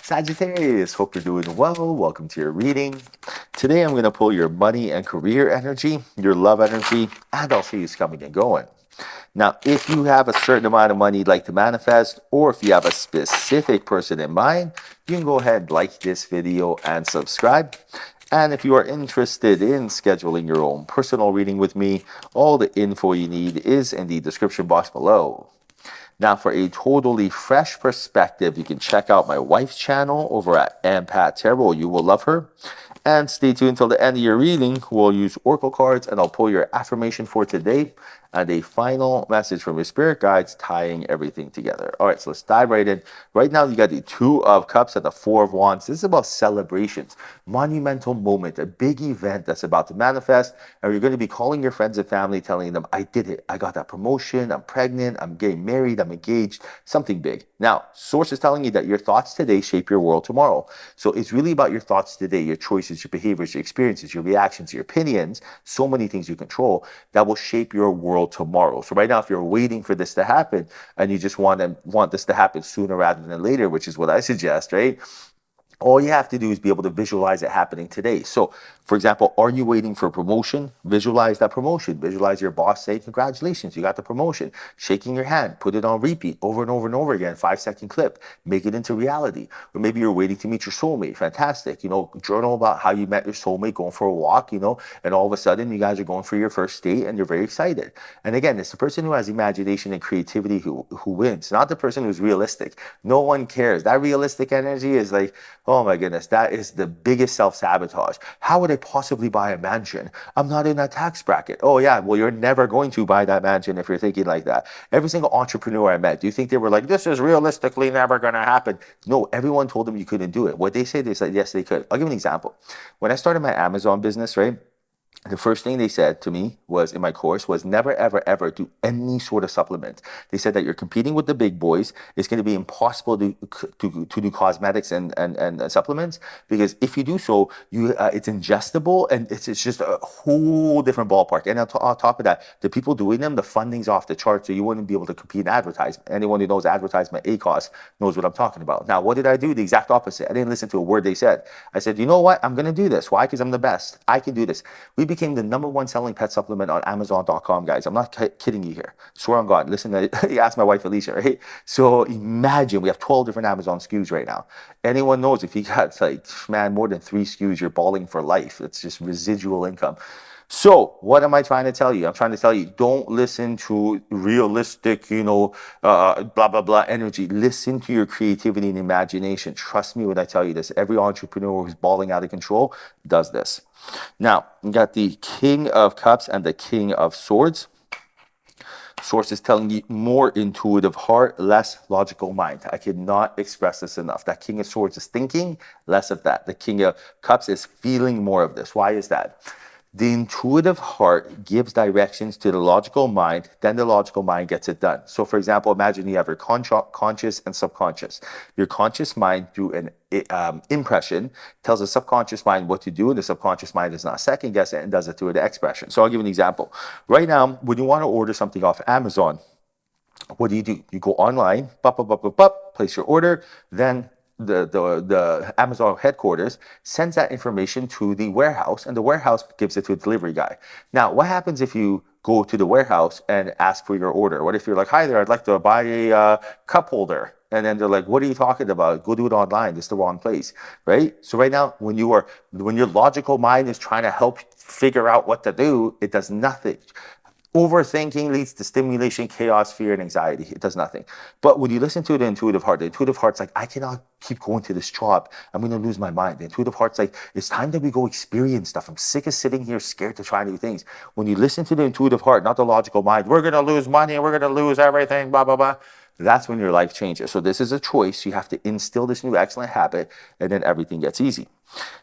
Sagittarius, hope you're doing well. Welcome to your reading. Today I'm going to pull your money and career energy, your love energy, and I'll see who's coming and going. Now, if you have a certain amount of money you'd like to manifest, or if you have a specific person in mind, you can go ahead, like this video, and subscribe. And if you are interested in scheduling your own personal reading with me, all the info you need is in the description box below. Now, for a totally fresh perspective, you can check out my wife's channel over at Ampat Tarot. You will love her. And stay tuned until the end of your reading. We'll use oracle cards, and I'll pull your affirmation for today and a final message from your spirit guides tying everything together. All right, so let's dive right in. Right now, you got the Two of Cups and the Four of Wands. This is about celebrations, monumental moment, a big event that's about to manifest, and you're going to be calling your friends and family, telling them, I did it. I got that promotion. I'm pregnant. I'm getting married. I'm engaged. Something big. Now, source is telling you that your thoughts today shape your world tomorrow. So it's really about your thoughts today, your choices, your behaviors, your experiences, your reactions, your opinions, so many things you control that will shape your world tomorrow. So right now, if you're waiting for this to happen and you just want this to happen sooner rather than later, which is what I suggest, right? All you have to do is be able to visualize it happening today. So, for example, are you waiting for promotion? Visualize that promotion. Visualize your boss saying, congratulations, you got the promotion. Shaking your hand, put it on repeat over and over and over again, 5-second clip. Make it into reality. Or maybe you're waiting to meet your soulmate. Fantastic. Journal about how you met your soulmate, going for a walk, and all of a sudden you guys are going for your first date and you're very excited. And again, it's the person who has imagination and creativity who wins, not the person who's realistic. No one cares. That realistic energy is like, oh my goodness, that is the biggest self-sabotage. How would I possibly buy a mansion? I'm not in that tax bracket. Oh yeah, well, you're never going to buy that mansion if you're thinking like that. Every single entrepreneur I met, do you think they were like, this is realistically never going to happen? No, everyone told them you couldn't do it. What they said, yes, they could. I'll give you an example. When I started my Amazon business, right? The first thing they said to me was in my course was never, ever, ever do any sort of supplement. They said that you're competing with the big boys. It's going to be impossible to do cosmetics and supplements, because if you do so, it's ingestible and it's just a whole different ballpark. And on top of that, the people doing them, the funding's off the chart, so you wouldn't be able to compete in advertisement. Anyone who knows advertisement, ACOS, knows what I'm talking about. Now, what did I do? The exact opposite. I didn't listen to a word they said. I said, you know what? I'm going to do this. Why? Because I'm the best. I can do this. We became the #1 selling pet supplement on Amazon.com, guys. I'm not kidding you here. Swear on God. Listen, you asked my wife Alicia, right? So imagine we have 12 different Amazon SKUs right now. Anyone knows if you got more than 3 SKUs, you're balling for life. It's just residual income. So what am I trying to tell you? I'm trying to tell you, don't listen to realistic, blah, blah, blah energy. Listen to your creativity and imagination. Trust me when I tell you this. Every entrepreneur who's balling out of control does this. Now, you got the King of Cups and the King of Swords. Source is telling you more intuitive heart, less logical mind. I cannot express this enough. That King of Swords is thinking, less of that. The King of Cups is feeling more of this. Why is that? The intuitive heart gives directions to the logical mind, then the logical mind gets it done. So for example, imagine you have your conscious and subconscious. Your conscious mind, through an impression, tells the subconscious mind what to do, and the subconscious mind does not second guess it and does it through the expression. So I'll give you an example. Right now, when you want to order something off Amazon, what do? You go online, place your order, then the Amazon headquarters sends that information to the warehouse, and the warehouse gives it to a delivery guy. Now, what happens if you go to the warehouse and ask for your order? What if you're like, hi there, I'd like to buy a cup holder? And then they're like, what are you talking about? Go do it online. It's the wrong place, right? So right now, when your logical mind is trying to help figure out what to do, it does nothing. Overthinking leads to stimulation, chaos, fear, and anxiety. It does nothing. But when you listen to the intuitive heart's like, I cannot keep going to this job. I'm going to lose my mind. The intuitive heart's like, it's time that we go experience stuff. I'm sick of sitting here scared to try new things. When you listen to the intuitive heart, not the logical mind, we're going to lose money, we're going to lose everything, blah, blah, blah. That's when your life changes. So this is a choice. You have to instill this new excellent habit, and then everything gets easy.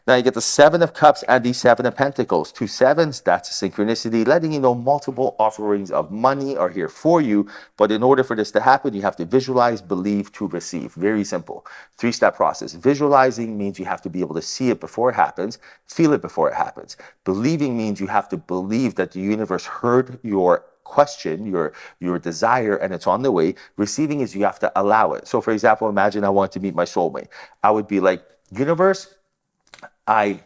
Now you get the 7 of Cups and the 7 of Pentacles. 2 sevens, that's a synchronicity, letting you know multiple offerings of money are here for you. But in order for this to happen, you have to visualize, believe to receive. Very simple. 3-step process. Visualizing means you have to be able to see it before it happens, feel it before it happens. Believing means you have to believe that the universe heard your question, your desire, and it's on the way. Receiving is you have to allow it. So for example, imagine I want to meet my soulmate. I would be like, universe, I,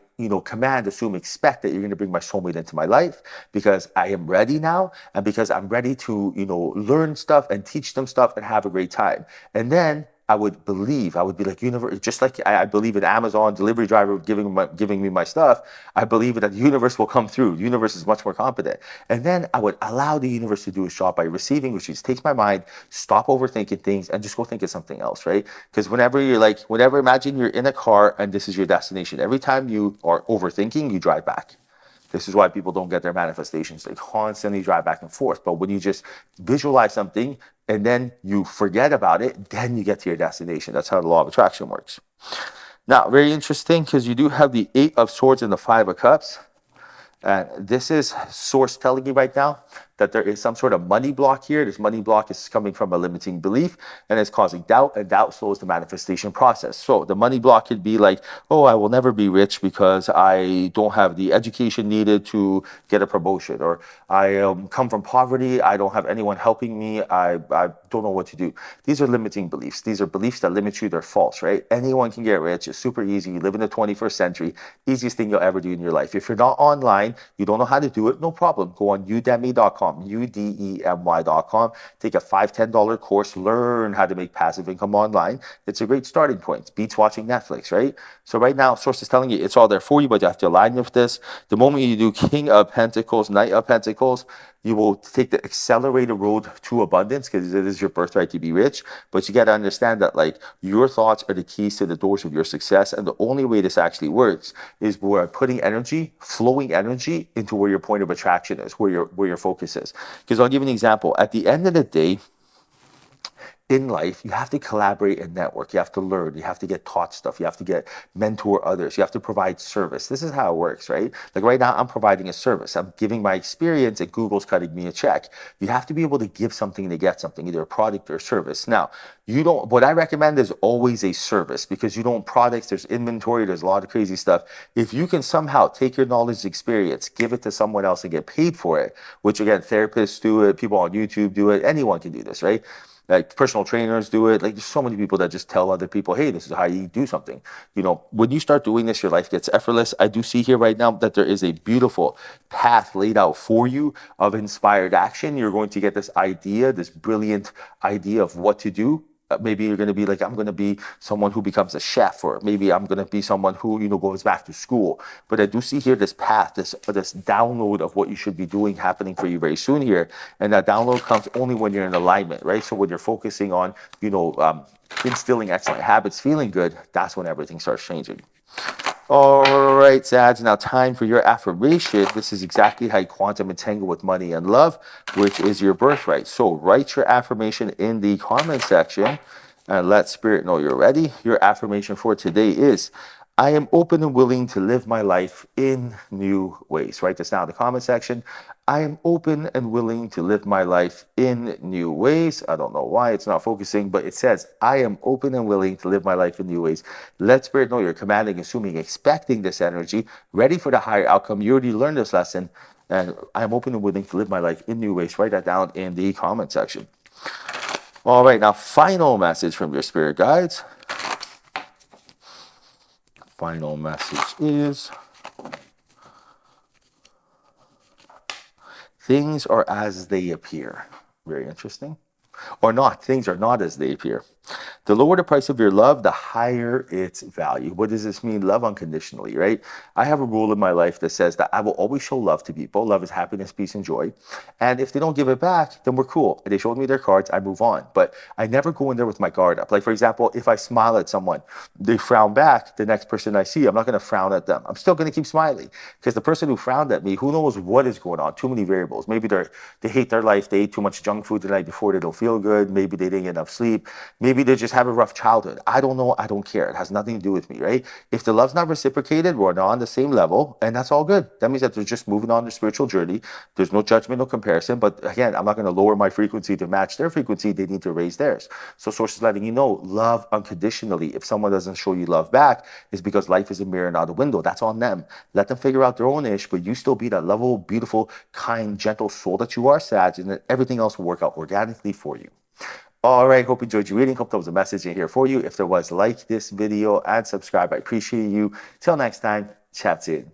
command, assume, expect that you're going to bring my soulmate into my life because I am ready now, and because I'm ready to, learn stuff and teach them stuff and have a great time. And then I would believe, I would be like, universe, just like I believe in Amazon delivery driver giving me my stuff. I believe that the universe will come through. The universe is much more competent. And then I would allow the universe to do its job by receiving, which is takes my mind, stop overthinking things, and just go think of something else, right? Because whenever, imagine you're in a car and this is your destination. Every time you are overthinking, you drive back. This is why people don't get their manifestations. They constantly drive back and forth. But when you just visualize something and then you forget about it, then you get to your destination. That's how the law of attraction works. Now, very interesting, because you do have the 8 of Swords and the 5 of Cups. And this is source telling you right now that there is some sort of money block here. This money block is coming from a limiting belief and it's causing doubt, and doubt slows the manifestation process. So the money block could be like, oh, I will never be rich because I don't have the education needed to get a promotion, or I come from poverty, I don't have anyone helping me, I don't know what to do. These are limiting beliefs. These are beliefs that limit you. They're false, right? Anyone can get rich. It's super easy. You live in the 21st century. Easiest thing you'll ever do in your life. If you're not online, you don't know how to do it, no problem. Go on udemy.com, udemy.com. Take a $5, $10 course. Learn how to make passive income online. It's a great starting point. Beats watching Netflix, right? So right now, source is telling you it's all there for you, but you have to align with this. The moment you do King of Pentacles, Knight of Pentacles, you will take the accelerated road to abundance because it is your birthright to be rich. But you got to understand that your thoughts are the keys to the doors of your success. And the only way this actually works is by putting energy, flowing energy into where your point of attraction is, where your focus is. Because I'll give you an example. At the end of the day, in life, you have to collaborate and network. You have to learn. You have to get taught stuff. You have to mentor others. You have to provide service. This is how it works, right? Like right now, I'm providing a service. I'm giving my experience and Google's cutting me a check. You have to be able to give something to get something, either a product or a service. Now, what I recommend is always a service, because you don't products, there's inventory, there's a lot of crazy stuff. If you can somehow take your knowledge, experience, give it to someone else and get paid for it, which again, therapists do it, people on YouTube do it, anyone can do this, right? Like personal trainers do it. Like there's so many people that just tell other people, hey, this is how you do something. When you start doing this, your life gets effortless. I do see here right now that there is a beautiful path laid out for you of inspired action. You're going to get this idea, this brilliant idea of what to do. Maybe you're going to be like, I'm going to be someone who becomes a chef, or maybe I'm going to be someone who, goes back to school. But I do see here this path, this download of what you should be doing happening for you very soon here. And that download comes only when you're in alignment, right? So when you're focusing on, instilling excellent habits, feeling good, that's when everything starts changing. All right, Sag, now time for your affirmation. This is exactly how you quantum entangle with money and love, which is your birthright. So write your affirmation in the comment section and let Spirit know you're ready. Your affirmation for today is, I am open and willing to live my life in new ways. Write this down in the comment section. I am open and willing to live my life in new ways. I don't know why it's not focusing, but it says, I am open and willing to live my life in new ways. Let Spirit know you're commanding, assuming, expecting this energy, ready for the higher outcome. You already learned this lesson, and I am open and willing to live my life in new ways. Write that down in the comment section. All right, now final message from your spirit guides. Final message is, things are as they appear. Very interesting. Or not, things are not as they appear. The lower the price of your love, the higher its value. What does this mean? Love unconditionally, right? I have a rule in my life that says that I will always show love to people. Love is happiness, peace, and joy. And if they don't give it back, then we're cool. They showed me their cards, I move on. But I never go in there with my guard up. Like, for example, if I smile at someone, they frown back, the next person I see, I'm not going to frown at them. I'm still going to keep smiling. Because the person who frowned at me, who knows what is going on? Too many variables. Maybe they hate their life. They ate too much junk food the night before. They don't feel good. Maybe they didn't get enough sleep. Maybe they just have a rough childhood. I don't know. I don't care. It has nothing to do with me, right? If the love's not reciprocated, we're not on the same level, and that's all good. That means that they're just moving on their spiritual journey. There's no judgment, no comparison. But again, I'm not going to lower my frequency to match their frequency. They need to raise theirs. So Source is letting you know, love unconditionally. If someone doesn't show you love back, it's because life is a mirror, not a window. That's on them. Let them figure out their own ish, but you still be that lovable, beautiful, kind, gentle soul that you are, Sag, and then everything else will work out organically for you. All right, hope you enjoyed your reading. Hope there was a message in here for you. If there was, like this video and subscribe. I appreciate you. Till next time, chat soon.